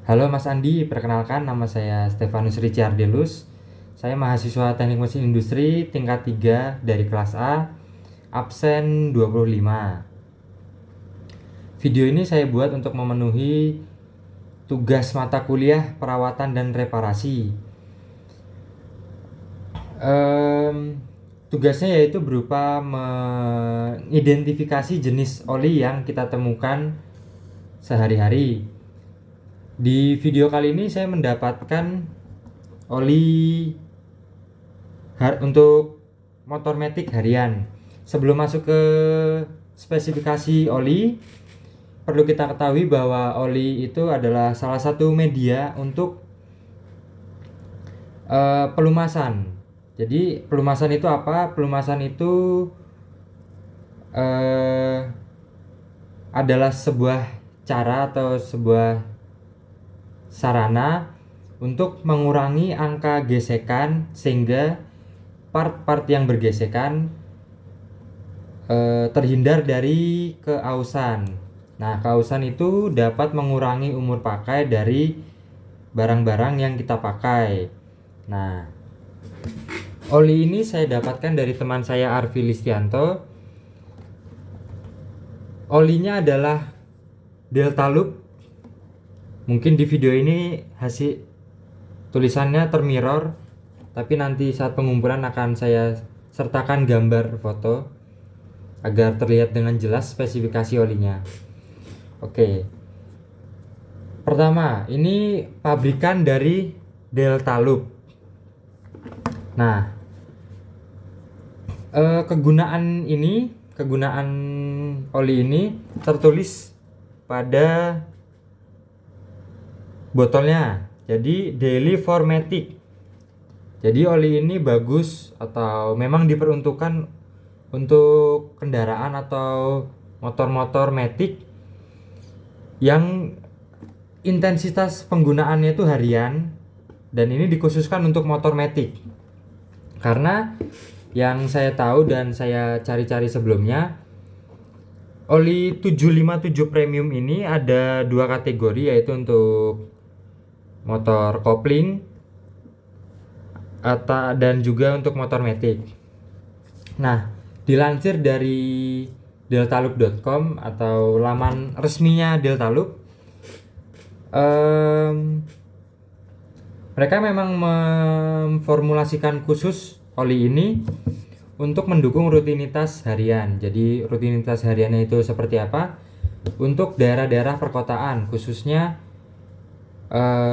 Halo Mas Andi, perkenalkan nama saya Stefanus Richardelus. Saya mahasiswa Teknik Mesin Industri tingkat 3 dari kelas A, absen 25. Video ini saya buat untuk memenuhi tugas mata kuliah perawatan dan reparasi. Tugasnya yaitu berupa mengidentifikasi jenis oli yang kita temukan sehari-hari. Di video kali ini saya mendapatkan oli untuk motor matic harian. Sebelum masuk ke spesifikasi oli, perlu kita ketahui bahwa oli itu adalah salah satu media untuk pelumasan. Jadi pelumasan itu apa? Pelumasan itu adalah sebuah cara atau sebuah sarana untuk mengurangi angka gesekan sehingga part-part yang bergesekan terhindar dari keausan. Nah, keausan itu dapat mengurangi umur pakai dari barang-barang yang kita pakai. Nah, oli ini saya dapatkan dari teman saya Arfi Listianto. Olinya adalah Deltalup. Mungkin di video ini hasil tulisannya termirror, tapi nanti saat pengumpulan akan saya sertakan gambar foto agar terlihat dengan jelas spesifikasi olinya. Oke. Pertama, ini pabrikan dari Deltalup. Nah, kegunaan oli ini tertulis pada botolnya. Jadi daily for matic. Jadi oli ini bagus atau memang diperuntukkan untuk kendaraan atau motor-motor matic yang intensitas penggunaannya itu harian, dan ini dikhususkan untuk motor matic. Karena yang saya tahu dan saya cari-cari sebelumnya, oli 757 premium ini ada dua kategori, yaitu untuk motor kopling dan juga untuk motor matic. Nah, dilansir dari deltalup.com atau laman resminya Deltalup, mereka memang memformulasikan khusus oli ini untuk mendukung rutinitas harian. Jadi rutinitas hariannya itu seperti apa? Untuk daerah-daerah perkotaan, khususnya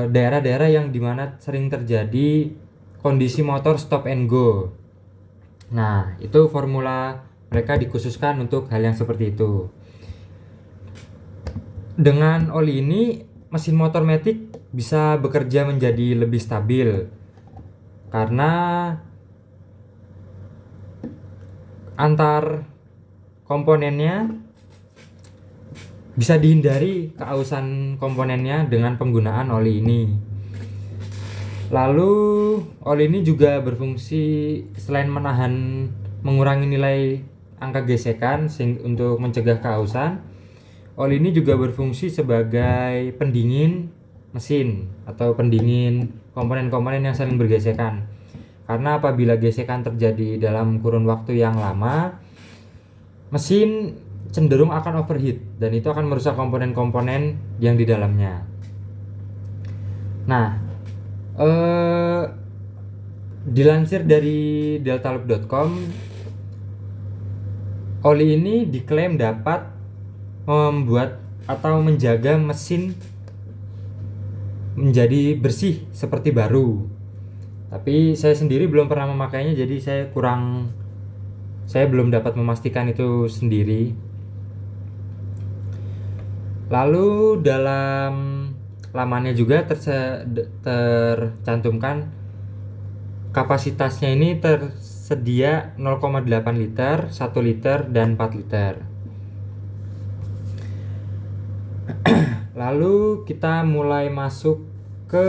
daerah-daerah yang dimana sering terjadi kondisi motor stop and go. Nah, itu formula mereka dikhususkan untuk hal yang seperti itu. Dengan oli ini, mesin motor matic bisa bekerja menjadi lebih stabil karena antar komponennya bisa dihindari keausan komponennya dengan penggunaan oli ini. Lalu oli ini juga berfungsi selain mengurangi nilai angka gesekan untuk mencegah keausan. Oli ini juga berfungsi sebagai pendingin mesin atau pendingin komponen-komponen yang saling bergesekan. Karena apabila gesekan terjadi dalam kurun waktu yang lama, mesin cenderung akan overheat dan itu akan merusak komponen-komponen yang di dalamnya. Nah, dilansir dari deltalup.com, oli ini diklaim dapat membuat atau menjaga mesin menjadi bersih seperti baru. Tapi saya sendiri belum pernah memakainya, jadi saya belum dapat memastikan itu sendiri. Lalu dalam lamannya juga tercantumkan kapasitasnya ini tersedia 0,8 liter, 1 liter, dan 4 liter. Lalu kita mulai masuk ke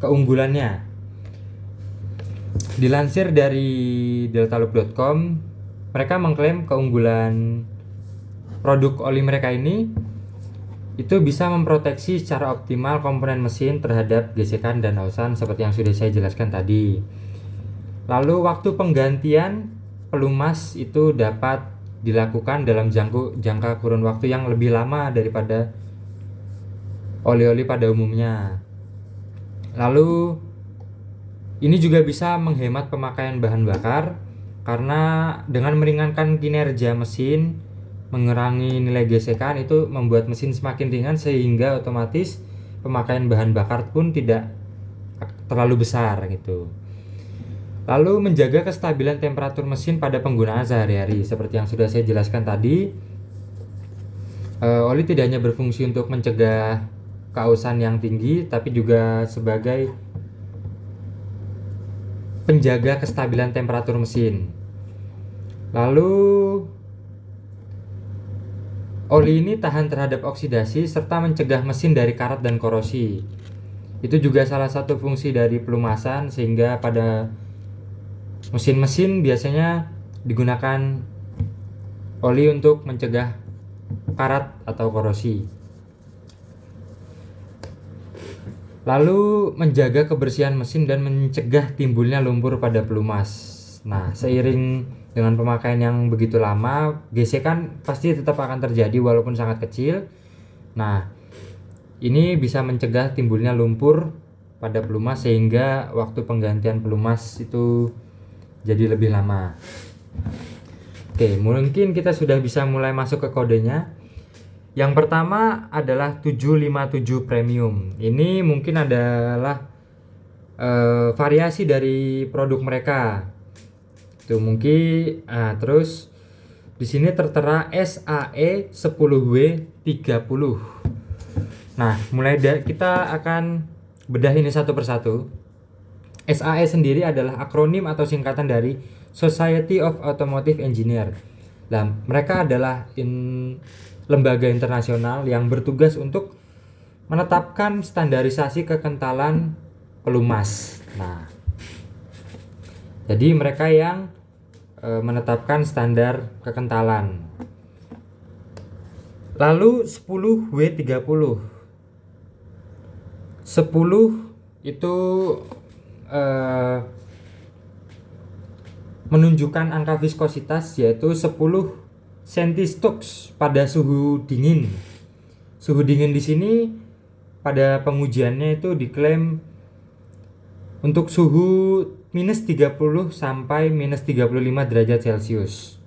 keunggulannya. Dilansir dari deltalup.com, mereka mengklaim keunggulan produk oli mereka ini itu bisa memproteksi secara optimal komponen mesin terhadap gesekan dan hausan seperti yang sudah saya jelaskan tadi. Lalu waktu penggantian pelumas itu dapat dilakukan dalam jangka kurun waktu yang lebih lama daripada oli-oli pada umumnya. Lalu ini juga bisa menghemat pemakaian bahan bakar karena dengan meringankan kinerja mesin, mengurangi nilai gesekan, itu membuat mesin semakin ringan sehingga otomatis pemakaian bahan bakar pun tidak terlalu besar gitu. Lalu menjaga kestabilan temperatur mesin pada penggunaan sehari-hari seperti yang sudah saya jelaskan tadi. Oli tidak hanya berfungsi untuk mencegah keausan yang tinggi, tapi juga sebagai penjaga kestabilan temperatur mesin. Lalu oli ini tahan terhadap oksidasi serta mencegah mesin dari karat dan korosi. Itu juga salah satu fungsi dari pelumasan, sehingga pada mesin-mesin biasanya digunakan oli untuk mencegah karat atau korosi. Lalu menjaga kebersihan mesin dan mencegah timbulnya lumpur pada pelumas. Nah, seiring dengan pemakaian yang begitu lama, gesekan pasti tetap akan terjadi walaupun sangat kecil. Nah, ini bisa mencegah timbulnya lumpur pada pelumas sehingga waktu penggantian pelumas itu jadi lebih lama. Oke, mungkin kita sudah bisa mulai masuk ke kodenya. Yang pertama adalah 757 Premium. Ini mungkin adalah variasi dari produk mereka. Itu mungkin terus di sini tertera SAE 10W30. Nah, kita akan bedah ini satu persatu. SAE sendiri adalah akronim atau singkatan dari Society of Automotive Engineer. Nah, mereka adalah lembaga internasional yang bertugas untuk menetapkan standarisasi kekentalan pelumas. Nah, jadi mereka yang menetapkan standar kekentalan. Lalu 10W30. 10 itu menunjukkan angka viskositas, yaitu 10 cm3 pada suhu dingin. Suhu dingin di sini pada pengujiannya itu diklaim untuk suhu minus 30 sampai minus 35 derajat Celcius.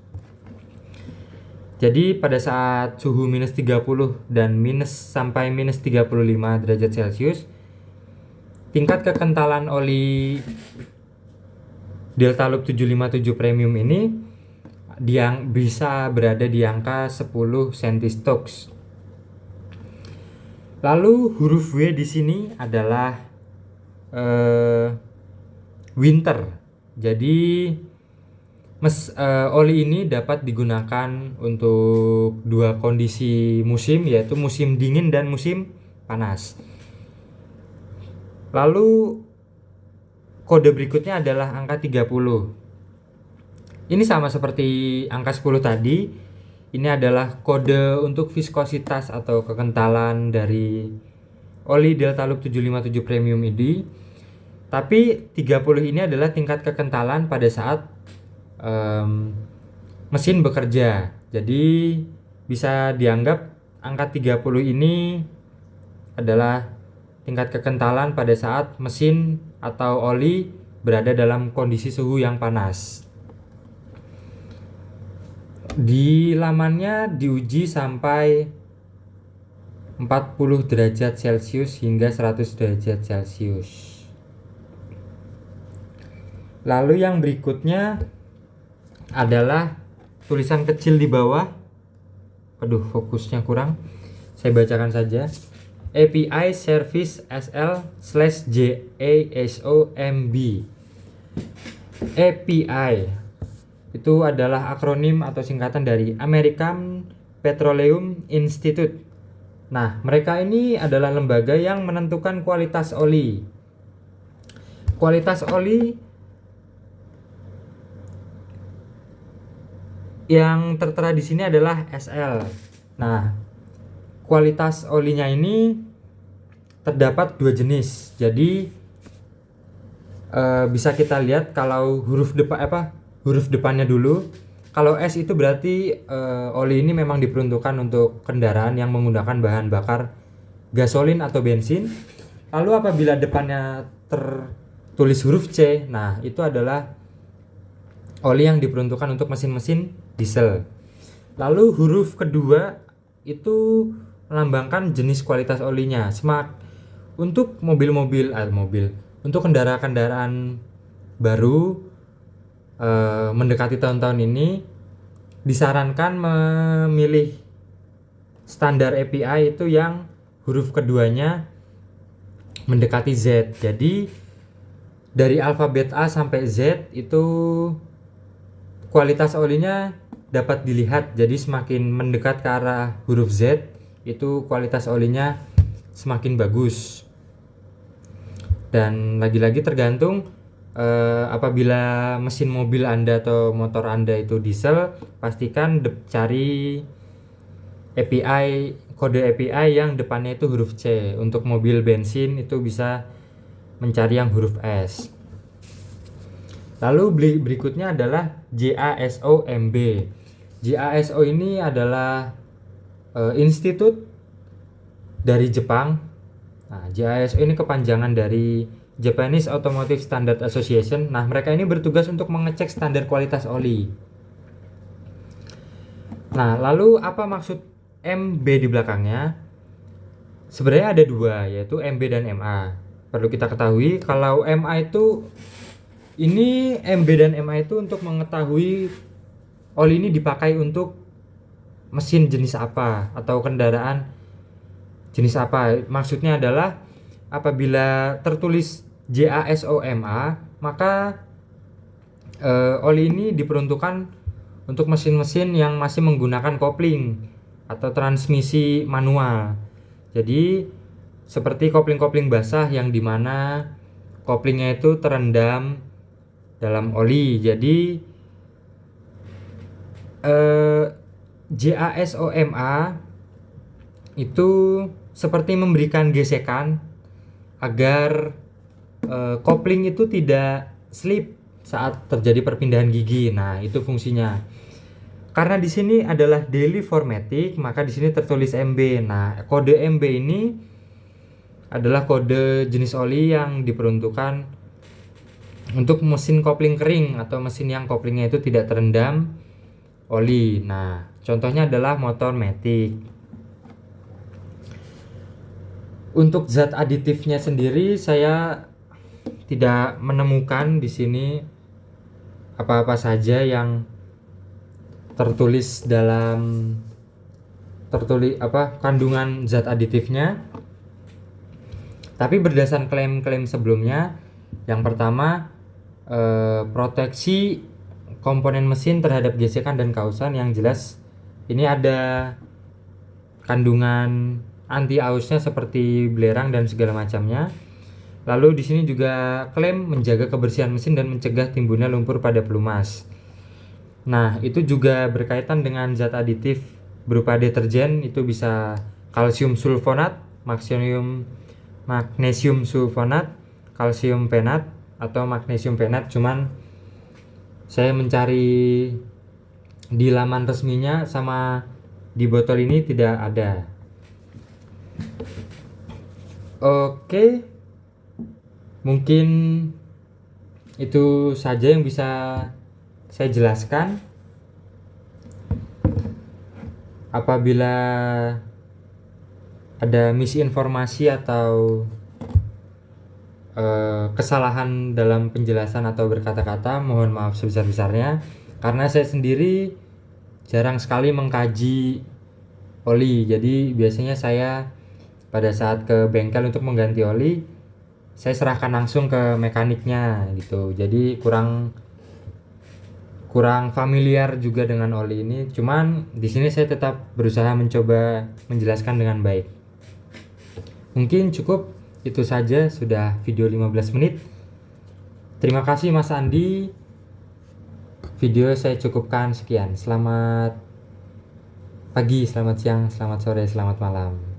Jadi pada saat suhu minus 30 dan minus sampai minus 35 derajat Celcius, tingkat kekentalan oli Delta Loop 757 Premium ini yang bisa berada di angka 10 cm3. Lalu huruf W di sini adalah winter. Jadi oli ini dapat digunakan untuk dua kondisi musim, yaitu musim dingin dan musim panas. Lalu kode berikutnya adalah angka 30. Ini sama seperti angka 10 tadi. Ini adalah kode untuk viskositas atau kekentalan dari oli Delta Loop 757 Premium ini. Tapi 30 ini adalah tingkat kekentalan pada saat mesin bekerja. Jadi bisa dianggap angka 30 ini adalah tingkat kekentalan pada saat mesin atau oli berada dalam kondisi suhu yang panas. Di lamannya diuji sampai 40 derajat Celcius hingga 100 derajat Celcius. Lalu yang berikutnya adalah tulisan kecil di bawah. Aduh, fokusnya kurang. Saya bacakan saja. API Service SL/JASOMB. API itu adalah akronim atau singkatan dari American Petroleum Institute. Nah, mereka ini adalah lembaga yang menentukan kualitas oli. Kualitas oli yang tertera di sini adalah SL. Nah, kualitas olinya ini terdapat dua jenis. Jadi bisa kita lihat kalau huruf depannya dulu. Kalau S itu berarti oli ini memang diperuntukkan untuk kendaraan yang menggunakan bahan bakar gasolin atau bensin. Lalu apabila depannya tertulis huruf C, nah itu adalah oli yang diperuntukkan untuk mesin-mesin diesel. Lalu huruf kedua itu melambangkan jenis kualitas olinya. Untuk untuk kendaraan-kendaraan baru mendekati tahun-tahun ini disarankan memilih standar API itu yang huruf keduanya mendekati Z. Jadi dari alfabet A sampai Z itu kualitas olinya dapat dilihat. Jadi semakin mendekat ke arah huruf Z itu kualitas olinya semakin bagus. Dan lagi-lagi tergantung apabila mesin mobil Anda atau motor Anda itu diesel, pastikan cari kode API yang depannya itu huruf C. Untuk mobil bensin itu bisa mencari yang huruf S. Lalu berikutnya adalah JASO-MB. JASO ini adalah institut dari Jepang. Nah, JASO ini kepanjangan dari Japanese Automotive Standard Association. Nah, mereka ini bertugas untuk mengecek standar kualitas oli. Nah, lalu apa maksud MB di belakangnya? Sebenarnya ada dua, yaitu MB dan MA. Perlu kita ketahui kalau MA itu MB dan MA itu untuk mengetahui oli ini dipakai untuk mesin jenis apa atau kendaraan jenis apa. Maksudnya adalah apabila tertulis JASOMA, maka oli ini diperuntukkan untuk mesin-mesin yang masih menggunakan kopling atau transmisi manual. Jadi seperti kopling-kopling basah yang dimana koplingnya itu terendam dalam oli. Jadi JASOMA itu seperti memberikan gesekan agar kopling itu tidak slip saat terjadi perpindahan gigi. Nah, itu fungsinya. Karena di sini adalah daily formatic, maka di sini tertulis MB. Nah, kode MB ini adalah kode jenis oli yang diperuntukkan untuk mesin kopling kering atau mesin yang koplingnya itu tidak terendam oli. Nah, contohnya adalah motor Matic. Untuk zat aditifnya sendiri saya tidak menemukan di sini apa-apa saja yang tertulis kandungan zat aditifnya. Tapi berdasarkan klaim-klaim sebelumnya, yang pertama proteksi komponen mesin terhadap gesekan dan kausan, yang jelas ini ada kandungan anti ausnya seperti belerang dan segala macamnya. Lalu di sini juga klaim menjaga kebersihan mesin dan mencegah timbulnya lumpur pada pelumas. Nah, itu juga berkaitan dengan zat aditif berupa deterjen, itu bisa kalsium sulfonat, magnesium sulfonat, kalsium penat atau magnesium penat. Cuman saya mencari di laman resminya sama di botol ini tidak ada. Oke, mungkin itu saja yang bisa saya jelaskan. Apabila ada misinformasi atau kesalahan dalam penjelasan atau berkata-kata, mohon maaf sebesar-besarnya, karena saya sendiri jarang sekali mengkaji oli. Jadi biasanya saya pada saat ke bengkel untuk mengganti oli, saya serahkan langsung ke mekaniknya gitu. Jadi kurang familiar juga dengan oli ini. Cuman di sini saya tetap berusaha mencoba menjelaskan dengan baik. Mungkin cukup itu saja, sudah video 15 menit. Terima kasih Mas Andi. Video saya cukupkan sekian. Selamat pagi, selamat siang, selamat sore, selamat malam.